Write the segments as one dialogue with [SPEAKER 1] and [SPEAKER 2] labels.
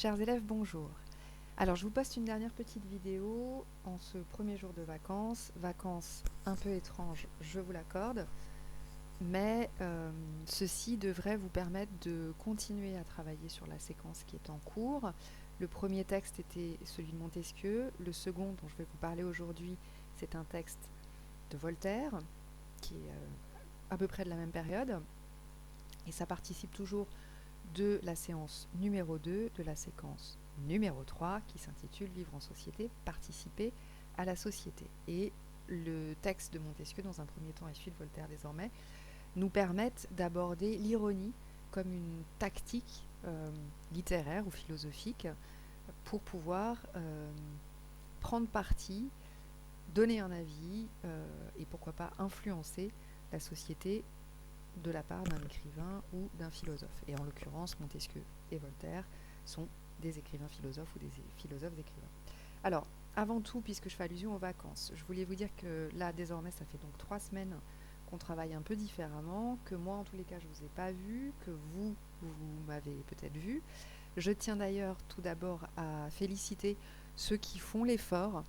[SPEAKER 1] Chers élèves, bonjour. Alors, je vous poste une dernière petite vidéo en ce premier jour de vacances. Vacances un peu étranges, je vous l'accorde, mais ceci devrait vous permettre de continuer à travailler sur la séquence qui est en cours. Le premier texte était celui de Montesquieu. Le second, dont je vais vous parler aujourd'hui, c'est un texte de Voltaire, qui est à peu près de la même période. Et ça participe toujours de la séance numéro 2 de la séquence numéro 3 qui s'intitule Vivre en société, participer à la société. Et le texte de Montesquieu, dans un premier temps, et celui de Voltaire désormais, nous permettent d'aborder l'ironie comme une tactique littéraire ou philosophique pour pouvoir prendre parti, donner un avis et pourquoi pas influencer la société de la part d'un écrivain ou d'un philosophe. Et en l'occurrence, Montesquieu et Voltaire sont des écrivains philosophes ou des philosophes écrivains. Alors, avant tout, puisque je fais allusion aux vacances, je voulais vous dire que là, désormais, ça fait donc 3 semaines qu'on travaille un peu différemment, que moi, en tous les cas, je ne vous ai pas vu, que vous m'avez peut-être vu. Je tiens d'ailleurs tout d'abord à féliciter ceux qui font l'effort.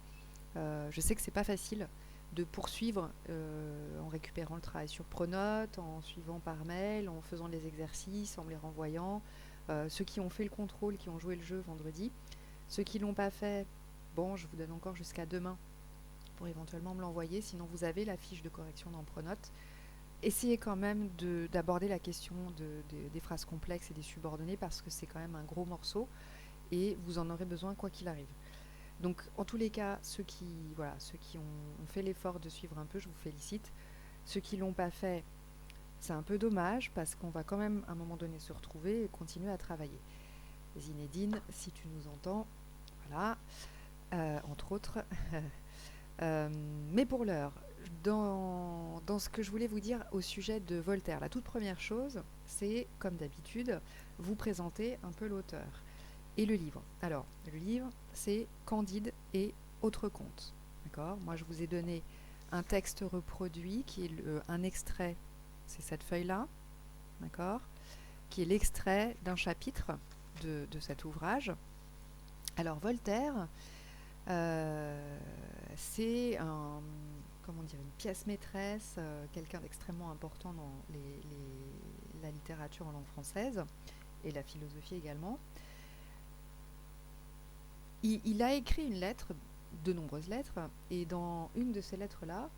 [SPEAKER 1] Je sais que c'est pas facile de poursuivre en récupérant le travail sur Pronote, en suivant par mail, en faisant les exercices, en me les renvoyant. Ceux qui ont fait le contrôle, qui ont joué le jeu vendredi. Ceux qui ne l'ont pas fait, bon, je vous donne encore jusqu'à demain pour éventuellement me l'envoyer. Sinon, vous avez la fiche de correction dans Pronote. Essayez quand même d'aborder la question des phrases complexes et des subordonnées parce que c'est quand même un gros morceau et vous en aurez besoin quoi qu'il arrive. Donc, en tous les cas, ceux qui ont fait l'effort de suivre un peu, je vous félicite. Ceux qui ne l'ont pas fait, c'est un peu dommage parce qu'on va quand même à un moment donné se retrouver et continuer à travailler. Zinedine, si tu nous entends, voilà, entre autres. Mais pour l'heure, dans ce que je voulais vous dire au sujet de Voltaire, la toute première chose, c'est, comme d'habitude, vous présenter un peu l'auteur et le livre. Alors, le livre, c'est Candide et autres contes. D'accord ? Moi, je vous ai donné un texte reproduit qui est un extrait, c'est cette feuille-là, d'accord ? Qui est l'extrait d'un chapitre de cet ouvrage. Alors, Voltaire, c'est comment dire, une pièce maîtresse, quelqu'un d'extrêmement important dans la littérature en langue française et la philosophie également. Il a écrit une lettre, de nombreuses lettres, et dans une de ces lettres-là,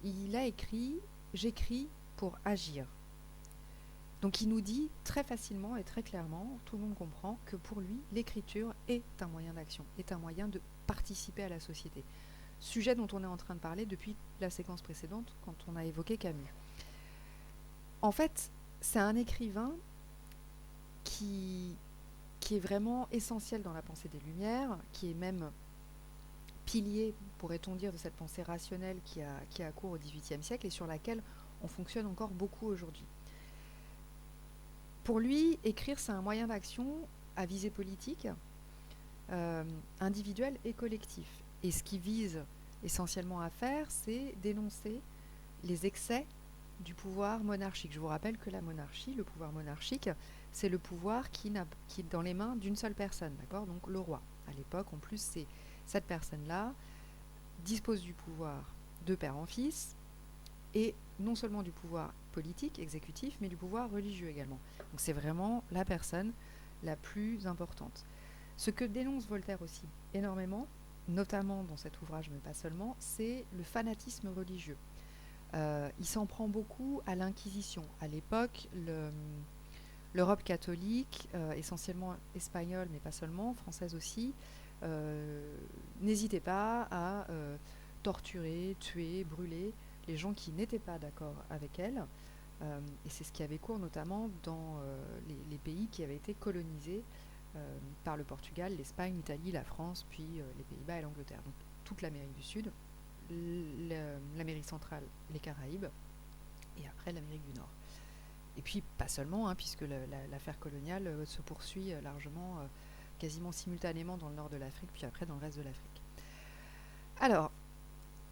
[SPEAKER 1] il a écrit « J'écris pour agir ». Donc il nous dit très facilement et très clairement, tout le monde comprend, que pour lui, l'écriture est un moyen d'action, est un moyen de participer à la société. Sujet dont on est en train de parler depuis la séquence précédente, quand on a évoqué Camus. En fait, c'est un écrivain qui est vraiment essentiel dans la pensée des Lumières, qui est même pilier, pourrait-on dire, de cette pensée rationnelle qui a cours au XVIIIe siècle et sur laquelle on fonctionne encore beaucoup aujourd'hui. Pour lui, écrire, c'est un moyen d'action à visée politique, individuel et collectif. Et ce qu'il vise essentiellement à faire, c'est dénoncer les excès du pouvoir monarchique. Je vous rappelle que la monarchie, le pouvoir monarchique, c'est le pouvoir qui est dans les mains d'une seule personne, d'accord ? Donc le roi. À l'époque, en plus, c'est cette personne-là dispose du pouvoir de père en fils, et non seulement du pouvoir politique, exécutif, mais du pouvoir religieux également. Donc c'est vraiment la personne la plus importante. Ce que dénonce Voltaire aussi énormément, notamment dans cet ouvrage, mais pas seulement, c'est le fanatisme religieux. Il s'en prend beaucoup à l'Inquisition. À l'époque, l'Europe catholique, essentiellement espagnole, mais pas seulement, française aussi, n'hésitait pas à torturer, tuer, brûler les gens qui n'étaient pas d'accord avec elle. Et c'est ce qui avait cours notamment dans les pays qui avaient été colonisés par le Portugal, l'Espagne, l'Italie, la France, puis les Pays-Bas et l'Angleterre. Donc toute l'Amérique du Sud, l'Amérique centrale, les Caraïbes, et après l'Amérique du Nord. Et puis pas seulement, puisque l'affaire coloniale se poursuit largement, quasiment simultanément dans le nord de l'Afrique, puis après dans le reste de l'Afrique. Alors,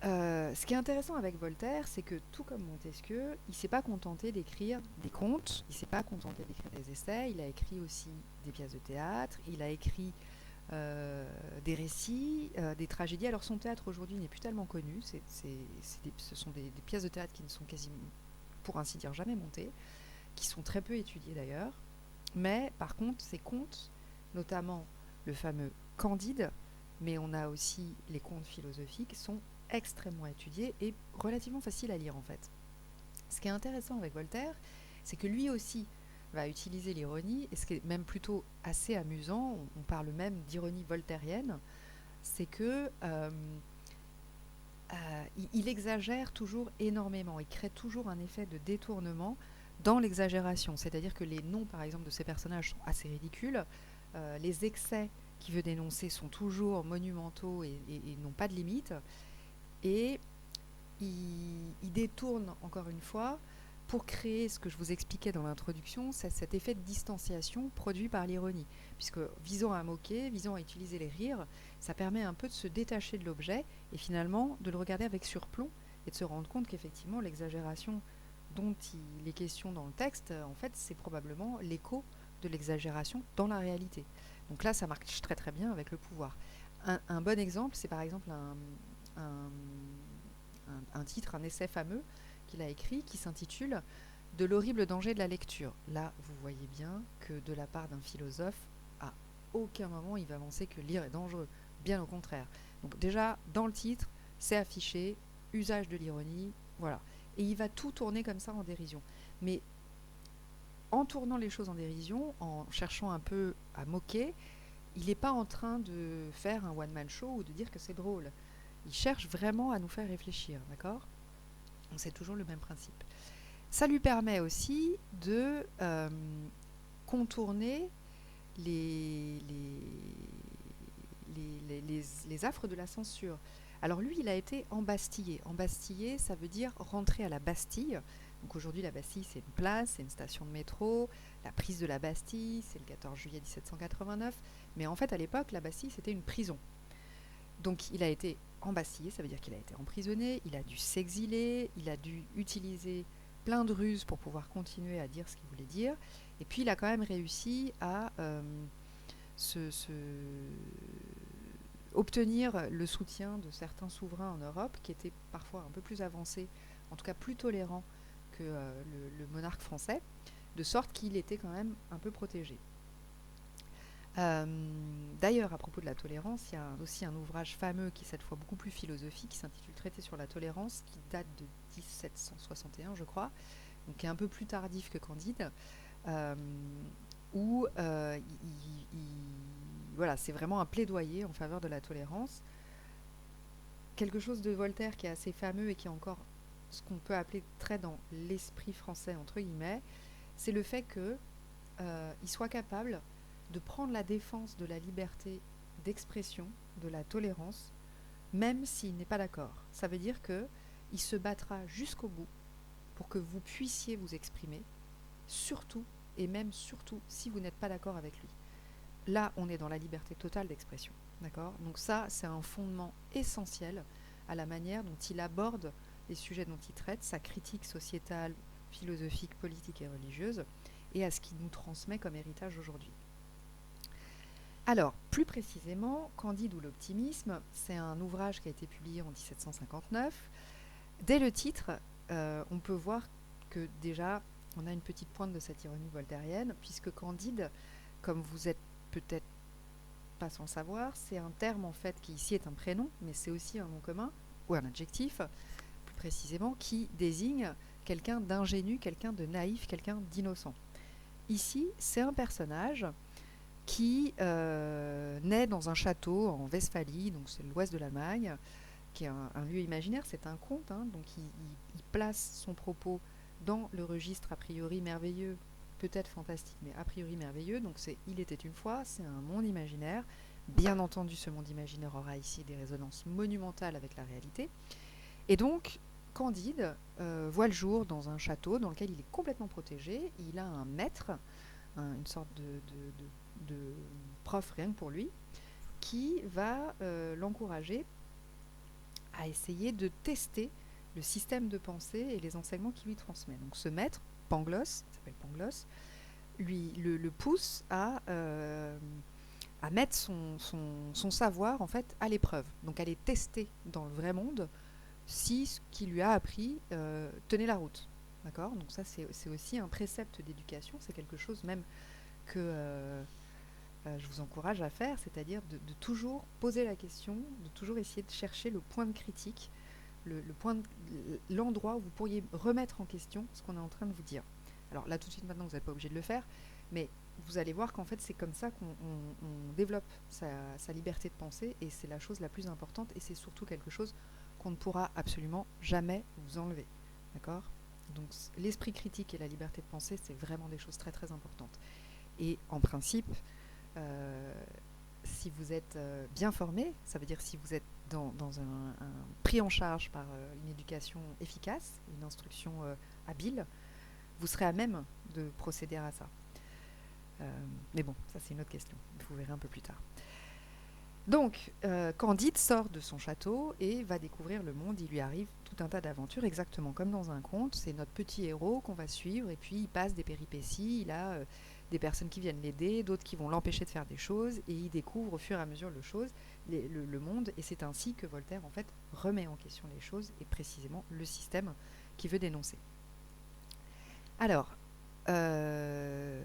[SPEAKER 1] Ce qui est intéressant avec Voltaire, c'est que tout comme Montesquieu, il ne s'est pas contenté d'écrire des contes, il ne s'est pas contenté d'écrire des essais, il a écrit aussi des pièces de théâtre, il a écrit des récits, des tragédies. Alors son théâtre aujourd'hui n'est plus tellement connu, ce sont des pièces de théâtre qui ne sont quasiment, pour ainsi dire, jamais montées, qui sont très peu étudiées d'ailleurs. Mais par contre, ses contes, notamment le fameux Candide, mais on a aussi les contes philosophiques, sont extrêmement étudiés et relativement faciles à lire en fait. Ce qui est intéressant avec Voltaire, c'est que lui aussi va utiliser l'ironie, et ce qui est même plutôt assez amusant, on parle même d'ironie voltairienne, c'est que il exagère toujours énormément, il crée toujours un effet de détournement dans l'exagération, c'est-à-dire que les noms par exemple de ces personnages sont assez ridicules, les excès qu'il veut dénoncer sont toujours monumentaux et n'ont pas de limite, et il détourne encore une fois pour créer ce que je vous expliquais dans l'introduction, c'est cet effet de distanciation produit par l'ironie. Puisque visant à moquer, visant à utiliser les rires, ça permet un peu de se détacher de l'objet et finalement de le regarder avec surplomb et de se rendre compte qu'effectivement l'exagération dont il est question dans le texte, en fait, c'est probablement l'écho de l'exagération dans la réalité. Donc là, ça marche très très bien avec le pouvoir. Un bon exemple, c'est par exemple un un titre, un essai fameux qu'il a écrit qui s'intitule « De l'horrible danger de la lecture ». Là, vous voyez bien que de la part d'un philosophe, à aucun moment il va avancer que lire est dangereux. Bien au contraire. Donc déjà, dans le titre, c'est affiché, usage de l'ironie, voilà. Et il va tout tourner comme ça en dérision. Mais en tournant les choses en dérision, en cherchant un peu à moquer, il n'est pas en train de faire un one-man show ou de dire que c'est drôle. Il cherche vraiment à nous faire réfléchir, d'accord ? Donc c'est toujours le même principe. Ça lui permet aussi de contourner les, les affres de la censure. Alors lui, il a été embastillé. Embastillé, ça veut dire rentrer à la Bastille. Donc aujourd'hui, la Bastille, c'est une place, c'est une station de métro. La prise de la Bastille, c'est le 14 juillet 1789. Mais en fait, à l'époque, la Bastille, c'était une prison. Donc il a été embastillé, ça veut dire qu'il a été emprisonné, il a dû s'exiler, il a dû utiliser plein de ruses pour pouvoir continuer à dire ce qu'il voulait dire. Et puis il a quand même réussi à obtenir le soutien de certains souverains en Europe qui étaient parfois un peu plus avancés, en tout cas plus tolérants que le monarque français, de sorte qu'il était quand même un peu protégé. D'ailleurs, à propos de la tolérance, il y a aussi un ouvrage fameux qui est cette fois beaucoup plus philosophique, qui s'intitule Traité sur la tolérance, qui date de 1761, je crois, donc qui est un peu plus tardif que Candide, où voilà, c'est vraiment un plaidoyer en faveur de la tolérance. Quelque chose de Voltaire qui est assez fameux et qui est encore ce qu'on peut appeler très dans l'esprit français, entre guillemets, c'est le fait qu'il soit capable de prendre la défense de la liberté d'expression, de la tolérance, même s'il n'est pas d'accord. Ça veut dire qu'il se battra jusqu'au bout pour que vous puissiez vous exprimer, surtout, et même surtout, si vous n'êtes pas d'accord avec lui. Là, on est dans la liberté totale d'expression. D'accord ? Donc ça, c'est un fondement essentiel à la manière dont il aborde les sujets dont il traite, sa critique sociétale, philosophique, politique et religieuse, et à ce qu'il nous transmet comme héritage aujourd'hui. Alors, plus précisément, Candide ou l'optimisme, c'est un ouvrage qui a été publié en 1759. Dès le titre, on peut voir que déjà, on a une petite pointe de cette ironie voltairienne, puisque Candide, comme vous êtes peut-être pas sans le savoir, c'est un terme en fait qui ici est un prénom, mais c'est aussi un nom commun, ou un adjectif, plus précisément, qui désigne quelqu'un d'ingénu, quelqu'un de naïf, quelqu'un d'innocent. Ici, c'est un personnage qui naît dans un château en Westphalie, donc c'est l'ouest de l'Allemagne, qui est un lieu imaginaire, c'est un conte, hein, donc il place son propos dans le registre a priori merveilleux, peut-être fantastique, mais a priori merveilleux, donc c'est « Il était une fois », c'est un monde imaginaire. Bien entendu, ce monde imaginaire aura ici des résonances monumentales avec la réalité. Et donc, Candide voit le jour dans un château dans lequel il est complètement protégé, il a un maître, une sorte de prof rien que pour lui, qui va l'encourager à essayer de tester le système de pensée et les enseignements qu'il lui transmet. Donc ce maître, Pangloss, il s'appelle Pangloss, lui le pousse à mettre son savoir en fait à l'épreuve, donc à aller tester dans le vrai monde si ce qu'il lui a appris tenait la route. D'accord. Donc ça c'est aussi un précepte d'éducation, c'est quelque chose même que je vous encourage à faire, c'est-à-dire de toujours poser la question, de toujours essayer de chercher le point de critique, l'endroit où vous pourriez remettre en question ce qu'on est en train de vous dire. Alors là tout de suite maintenant vous n'êtes pas obligé de le faire, mais vous allez voir qu'en fait c'est comme ça qu'on développe sa liberté de penser, et c'est la chose la plus importante, et c'est surtout quelque chose qu'on ne pourra absolument jamais vous enlever. D'accord. Donc l'esprit critique et la liberté de penser, c'est vraiment des choses très très importantes. Et en principe, si vous êtes bien formé, ça veut dire si vous êtes dans un pris en charge par une éducation efficace, une instruction habile, vous serez à même de procéder à ça. Mais bon, ça c'est une autre question, vous verrez un peu plus tard. Donc, Candide sort de son château et va découvrir le monde. Il lui arrive tout un tas d'aventures, exactement comme dans un conte. C'est notre petit héros qu'on va suivre, et puis il passe des péripéties. Il a des personnes qui viennent l'aider, d'autres qui vont l'empêcher de faire des choses, et il découvre au fur et à mesure le monde. Et c'est ainsi que Voltaire, en fait, remet en question les choses, et précisément le système qu'il veut dénoncer. Alors, je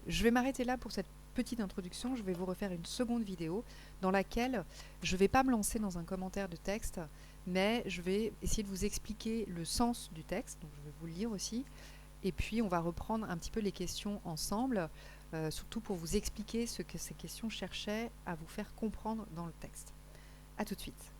[SPEAKER 1] vais m'arrêter là pour cette petite introduction. Je vais vous refaire une seconde vidéo dans laquelle je ne vais pas me lancer dans un commentaire de texte, mais je vais essayer de vous expliquer le sens du texte, donc je vais vous le lire aussi, et puis on va reprendre un petit peu les questions ensemble, surtout pour vous expliquer ce que ces questions cherchaient à vous faire comprendre dans le texte. A tout de suite.